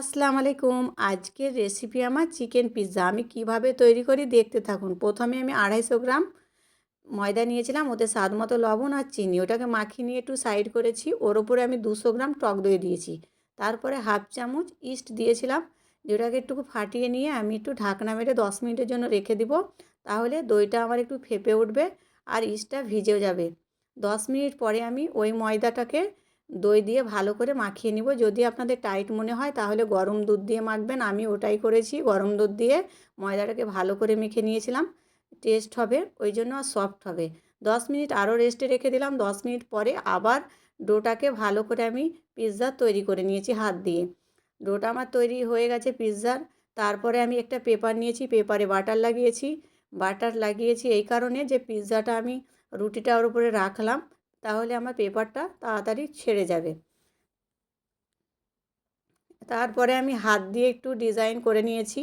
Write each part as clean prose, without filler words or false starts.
আসসালামু আলাইকুম। আজকের রেসিপি আমার চিকেন পিৎজা। আমি কিভাবে তৈরি করি দেখতে থাকুন। প্রথমে আমি 250 গ্রাম ময়দা নিয়েছিলাম, ওতে স্বাদ মতো লবণ আর চিনি, ওটাকে মাখিয়ে নিয়ে একটু সাইড করেছি। ওর ওপরে আমি 200 গ্রাম টক দই দিয়েছি। তারপরে হাফ চামচ ইস্ট দিয়েছিলাম, যেটাকে একটু ফাটিয়ে নিয়ে আমি একটু ঢাকনা মেরে 10 মিনিটের জন্য রেখে দিব। তাহলে দইটা আমার একটু ফেপে উঠবে আর ইস্টটা ভিজেও যাবে। 10 মিনিট পরে আমি ওই ময়দাটাকে দই দিয়ে ভালো করে মাখিয়ে নিব। যদি আপনাদের টাইট মনে হয় তাহলে গরম দুধ দিয়ে মাখবেন, আমি ওটাই করেছি। গরম দুধ দিয়ে ময়দাটাকে ভালো করে মেখে নিয়েছিলাম, টেস্ট হবে ওই জন্য, আর সফট হবে। 10 মিনিট আরও রেস্টে রেখে দিলাম। 10 মিনিট পরে আবার ডোটাকে ভালো করে আমি পিৎজা তৈরি করে নিয়েছি হাত দিয়ে। ডোটা আমার তৈরি হয়ে গেছে পিৎজার। তারপরে আমি একটা পেপার নিয়েছি, পেপারে বাটার লাগিয়েছি। বাটার লাগিয়েছি এই কারণে যে পিৎজাটা আমি রুটিটা ওর উপরে রাখলাম, তাহলে আমার পেপারটা তাড়াতাড়ি ছেড়ে যাবে। তারপরে আমি হাত দিয়ে একটু ডিজাইন করে নিয়েছি।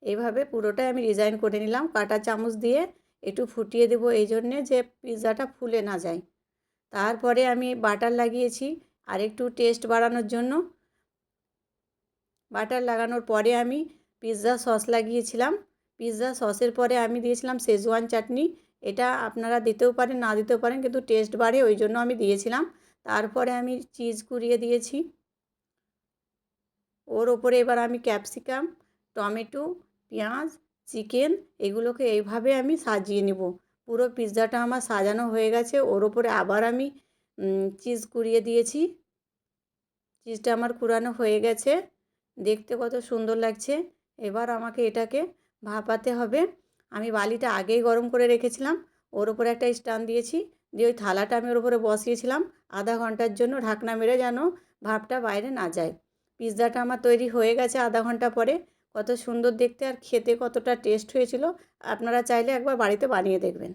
এইভাবে পুরোটাই আমি ডিজাইন করে নিলাম। কাঁটা চামচ দিয়ে একটু ফুটিয়ে দেবো এই জন্যে যে পিৎজাটা ফুলে না যায়। তারপরে আমি বাটার লাগিয়েছি আর একটু টেস্ট বাড়ানোর জন্য। বাটার লাগানোর পরে আমি পিৎজা সস লাগিয়েছিলাম। পিৎজা সসের পরে আমি দিয়েছিলাম শেজওয়ান চাটনি। এটা আপনারা দিতেও পারেন, না দিতেও পারেন, কিন্তু টেস্ট বাড়ে ওই জন্য আমি দিয়েছিলাম। তারপরে আমি চিজ কুড়িয়ে দিয়েছি। ওর ওপরে এবার আমি ক্যাপসিকাম, টমেটো, পেঁয়াজ, চিকেন এগুলোকে এইভাবে আমি সাজিয়ে নেব। পুরো পিৎজাটা আমার সাজানো হয়ে গেছে। ওর ওপরে আবার আমি চিজ কুড়িয়ে দিয়েছি। চিজটা আমার কুড়ানো হয়ে গেছে, দেখতে কত সুন্দর লাগছে। এবার আমাকে এটাকে ভাপাতে হবে। আমি বালিটা আগেই গরম করে রেখেছিলাম, ওর ওপরে একটা স্ট্যান্ড দিয়েছি, দিয়ে ওই থালাটা আমি ওর উপরে বসিয়েছিলাম আধা ঘন্টার জন্য ঢাকনা মেরে, যেন ভাপটা বাইরে না যায়। পিৎজাটা আমার তৈরি হয়ে গেছে আধা ঘন্টা পরে। কত সুন্দর দেখতে আর খেতে কতটা টেস্ট হয়েছিল, আপনারা চাইলে একবার বাড়িতে বানিয়ে দেখবেন।